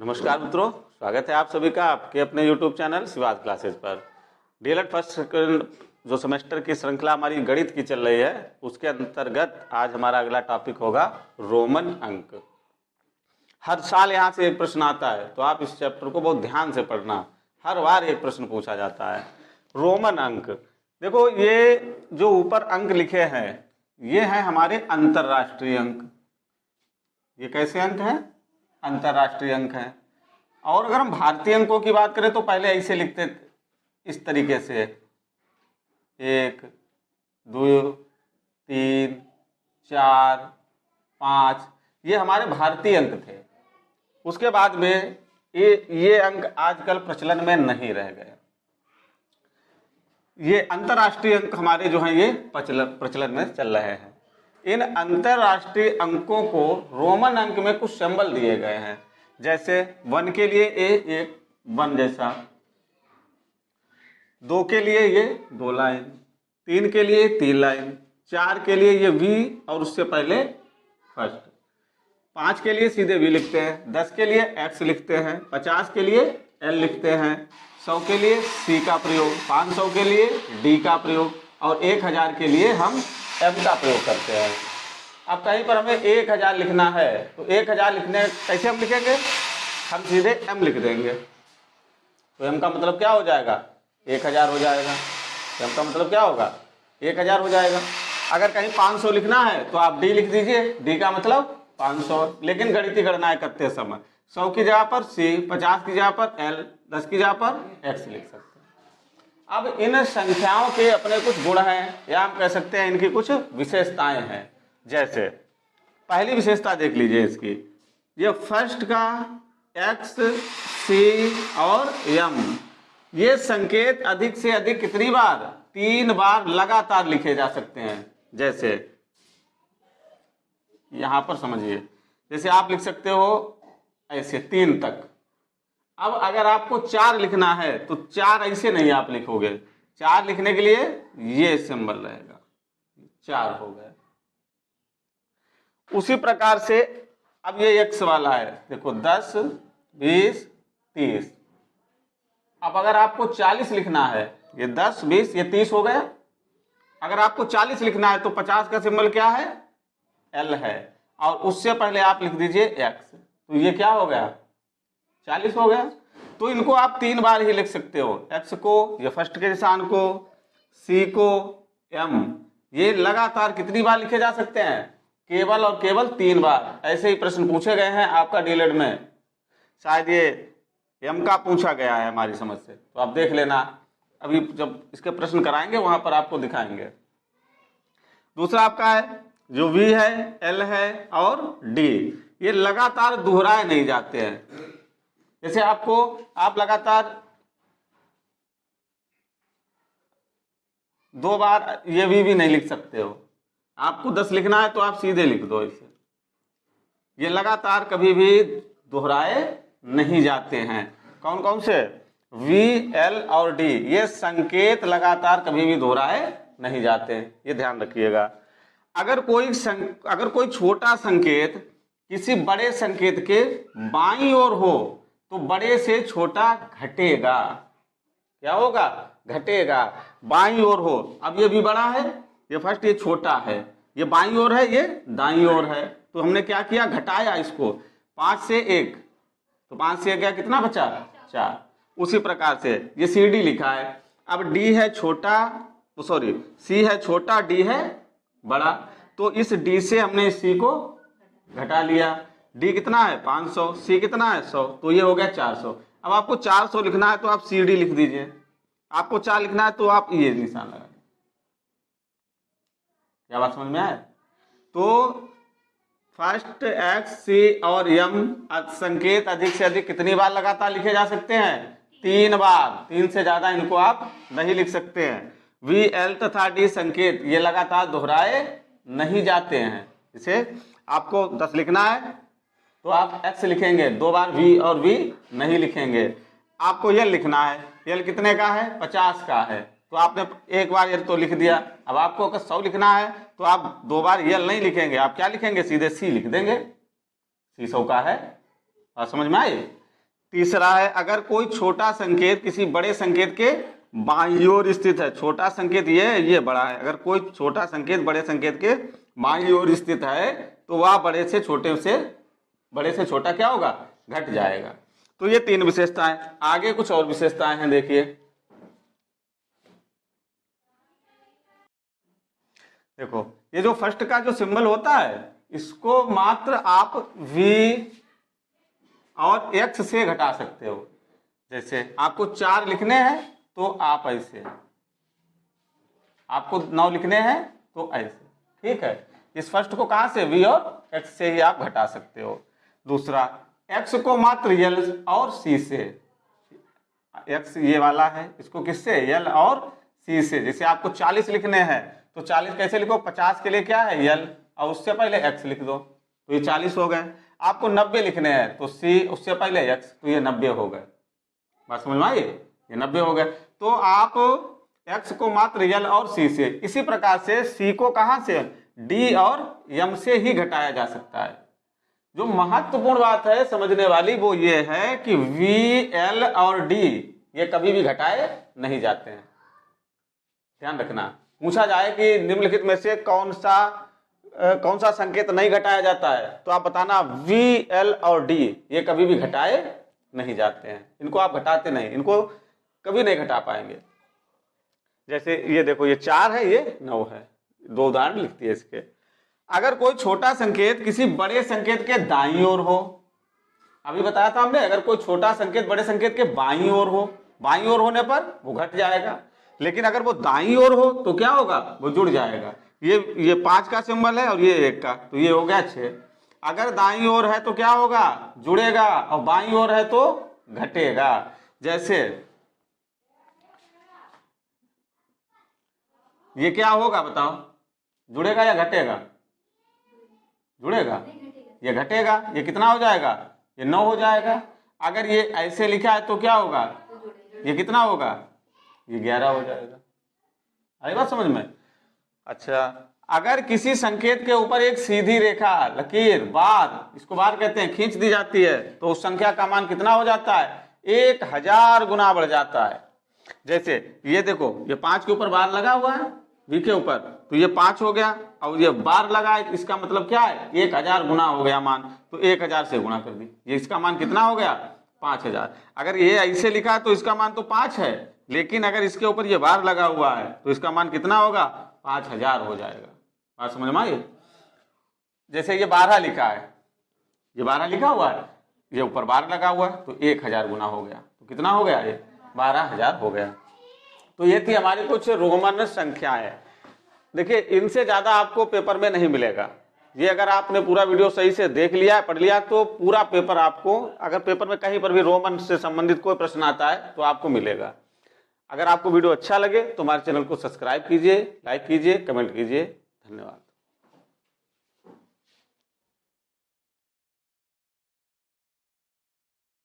नमस्कार मित्रों, स्वागत है आप सभी का आपके अपने YouTube चैनल शिवाज क्लासेज पर। डीएलएड फर्स्ट सेकंड जो सेमेस्टर की श्रृंखला हमारी गणित की चल रही है, उसके अंतर्गत आज हमारा अगला टॉपिक होगा रोमन अंक। हर साल यहाँ से एक प्रश्न आता है, तो आप इस चैप्टर को बहुत ध्यान से पढ़ना। हर बार एक प्रश्न पूछा जाता है। रोमन अंक, देखो ये जो ऊपर अंक लिखे हैं ये हैं हमारे अंतरराष्ट्रीय अंक। ये कैसे अंक हैं? अंतरराष्ट्रीय अंक हैं। और अगर हम भारतीय अंकों की बात करें तो पहले ऐसे लिखते इस तरीके से 1, 2, 3, 4, 5, ये हमारे भारतीय अंक थे। उसके बाद में ये अंक आजकल प्रचलन में नहीं रह गए। ये अंतरराष्ट्रीय अंक हमारे जो हैं ये प्रचलन में चल रहे हैं। इन अंतरराष्ट्रीय अंकों को रोमन अंक में कुछ सिंबल दिए गए हैं। जैसे 1 के लिए एक 1 जैसा, 2 के लिए ये 2 लाइन, 3 के लिए 3 लाइन, 4 के लिए ये V और उससे पहले फर्स्ट, 5 के लिए सीधे V लिखते हैं, 10 के लिए X लिखते हैं, 50 के लिए L लिखते हैं, 100 के लिए C का प्रयोग, 500 के लिए D का प्रयोग और 1000 के लिए हम M का प्रयोग करते हैं। अब कहीं पर हमें 1000 लिखना है तो 1000 लिखने कैसे हम लिखेंगे? हम सीधे M लिख देंगे। तो M का मतलब क्या हो जाएगा? 1000 हो जाएगा। M का मतलब क्या होगा? 1000 हो जाएगा। अगर कहीं 500 लिखना है तो आप D लिख दीजिए, D का मतलब 500। लेकिन गणितीय गणनाएं करते समय 100 की जगह पर C, 50 की जगह पर L, 10 की जगह पर X लिख सकते हैं। अब इन संख्याओं के अपने कुछ गुण हैं या हम कह सकते हैं इनकी कुछ विशेषताएं हैं। जैसे पहली विशेषता देख लीजिए इसकी, ये फर्स्ट का X, C और M, ये संकेत अधिक से अधिक कितनी बार? 3 बार लगातार लिखे जा सकते हैं। जैसे यहां पर समझिए, जैसे आप लिख सकते हो ऐसे 3 तक। अब अगर आपको 4 लिखना है तो 4 ऐसे नहीं आप लिखोगे। 4 लिखने के लिए ये सिंबल रहेगा, 4 हो गया। उसी प्रकार से अब ये X वाला है, देखो 10, 20, 30। अब अगर आपको 40 लिखना है, ये 10, 20, ये 30 हो गया। अगर आपको 40 लिखना है तो 50 का सिंबल क्या है? L है। और उससे पहले आप लिख दीजिए X, तो ये क्या हो गया? 40 हो गया। तो इनको आप 3 बार ही लिख सकते हो। X को, ये फर्स्ट के निशान को, C को, M, ये लगातार कितनी बार लिखे जा सकते हैं? केवल और केवल 3 बार। ऐसे ही प्रश्न पूछे गए हैं आपका डीएलएड में, शायद ये M का पूछा गया है हमारी समझ से, तो आप देख लेना। अभी जब इसके प्रश्न कराएंगे वहां पर आपको दिखाएंगे। दूसरा आपका है जो V है, L है और D, ये लगातार दोहराए नहीं जाते हैं। जैसे आप लगातार 2 बार ये भी नहीं लिख सकते हो। आपको 10 लिखना है तो आप सीधे लिख दो इसे। ये लगातार कभी भी दोहराए नहीं जाते हैं। कौन कौन से? V, L और D, ये संकेत लगातार कभी भी दोहराए नहीं जाते हैं, ये ध्यान रखिएगा। अगर कोई छोटा संकेत किसी बड़े संकेत के बाईं ओर हो तो बड़े से छोटा घटेगा। क्या होगा? घटेगा। बाईं ओर हो, अब ये भी बड़ा है, ये फर्स्ट, ये छोटा है, ये बाईं ओर है, ये दाईं ओर है, तो हमने क्या किया? घटाया इसको। 5 से 1, तो 5 से 1 गया, कितना बचा? 4। उसी प्रकार से ये CD लिखा है। अब D है छोटा, सॉरी C है छोटा, D है बड़ा, तो इस D से हमने इस C को घटा लिया। D कितना है? 500, C कितना है? 100, तो ये हो गया 400। अब आपको 400 लिखना है तो आप CD लिख दीजिए। आपको 4 लिखना है तो आप ये निशान लगा। क्या बात समझ में आए? तो फर्स्ट X, C और M संकेत अधिक से अधिक कितनी बार लगातार लिखे जा सकते हैं? 3 बार। 3 से ज्यादा इनको आप नहीं लिख सकते हैं। V, L तथा D संकेत ये लगातार दोहराए नहीं जाते हैं। जैसे आपको 10 लिखना है तो आप X लिखेंगे, 2 बार V और V नहीं लिखेंगे। आपको L लिखना है, L कितने का है? 50 का है, तो आपने 1 बार L तो लिख दिया। अब आपको अगर 100 लिखना है तो आप 2 बार L नहीं लिखेंगे, आप क्या लिखेंगे? सीधे C लिख देंगे। C 100 का है। समझ में आई? तीसरा है अगर कोई छोटा संकेत किसी बड़े संकेत के बाईं ओर स्थित है, छोटा संकेत ये बड़ा है, अगर कोई छोटा संकेत बड़े संकेत के बाईं ओर स्थित है तो वह बड़े से छोटा क्या होगा, घट जाएगा। तो ये 3 विशेषताएं। आगे कुछ और विशेषताएं हैं, देखिए। देखो ये जो फर्स्ट का जो सिंबल होता है इसको मात्र आप v और x से घटा सकते हो। जैसे आपको 4 लिखने हैं तो आप ऐसे, आपको 9 लिखने हैं तो ऐसे, ठीक है। इस फर्स्ट को कहां से, v और x से ही आप घटा सकते हो। दूसरा, x को मात्र l और c से, x ये वाला है, इसको किससे, l और c से। जैसे आपको 40 लिखने हैं तो 40 कैसे लिखो, 50 के लिए क्या है l और उससे पहले x लिख दो तो ये 40 हो गए। आपको 90 लिखने हैं तो c उससे पहले x तो ये 90 हो गए। बात समझ में आई, ये 90 हो गए। तो आप x को मात्र l और c से, इसी प्रकार से c को कहां से, d और m से ही घटाया जा सकता है। जो महत्वपूर्ण बात है समझने वाली वो ये है कि v, l और d ये कभी भी घटाए नहीं जाते हैं, ध्यान रखना। पूछा जाए कि निम्नलिखित में से कौन सा संकेत नहीं घटाया जाता है तो आप बताना v, l और d ये कभी भी घटाए नहीं जाते हैं, इनको आप घटाते नहीं, इनको कभी नहीं घटा पाएंगे। जैसे ये देखो, ये 4 है, ये 9 है, 2 उदाहरण लिखती है इसके। अगर कोई छोटा संकेत किसी बड़े संकेत के दाईं ओर हो, अभी बताया था हमने, अगर कोई छोटा संकेत बड़े संकेत के बाईं ओर हो, बाईं ओर होने पर वो घट जाएगा, लेकिन अगर वो दाईं ओर हो तो क्या होगा, वो जुड़ जाएगा। ये 5 का सिंबल है और ये 1 का, तो ये हो गया 6। अगर दाईं ओर है तो क्या होगा, जुड़ेगा, और बाईं ओर है तो घटेगा। जैसे ये क्या होगा बताओ, जुड़ेगा या घटेगा, जुड़ेगा, ये घटेगा, ये कितना हो जाएगा, ये 9 हो जाएगा। अगर ये ऐसे लिखा है तो क्या होगा, ये कितना होगा, ये 11 हो जाएगा। आई बात समझ में। अच्छा, अगर किसी संकेत के ऊपर एक सीधी रेखा, लकीर, बार, इसको बार कहते हैं, खींच दी जाती है तो उस संख्या का मान कितना हो जाता है, 1000 गुना बढ़ जाता है। जैसे ये देखो, ये 5 के ऊपर बार लगा हुआ है v के ऊपर, तो ये 5 हो गया, और ये बार लगा है, इसका मतलब क्या है, 1000 गुना हो गया मान, तो 1000 से गुणा कर दी, ये इसका मान कितना हो गया, 5000। अगर ये ऐसे लिखा है तो इसका मान तो 5 है, लेकिन अगर इसके ऊपर ये बार लगा हुआ है तो इसका मान कितना होगा, 5000 हो जाएगा। बात समझ में आई। जैसे ये 12 लिखा है, ये 12 लिखा हुआ है, ये ऊपर बार लगा हुआ है, तो 1000 गुना हो गया, तो कितना हो गया, ये 12000 हो गया। तो ये थी हमारी कुछ रोमन संख्याएं। देखिए, इनसे ज्यादा आपको पेपर में नहीं मिलेगा। ये अगर आपने पूरा वीडियो सही से देख लिया, पढ़ लिया, तो पूरा पेपर आपको, अगर पेपर में कहीं पर भी रोमन से संबंधित कोई प्रश्न आता है तो आपको मिलेगा। अगर आपको वीडियो अच्छा लगे तो हमारे चैनल को सब्सक्राइब कीजिए, लाइक कीजिए, कमेंट कीजिए। धन्यवाद।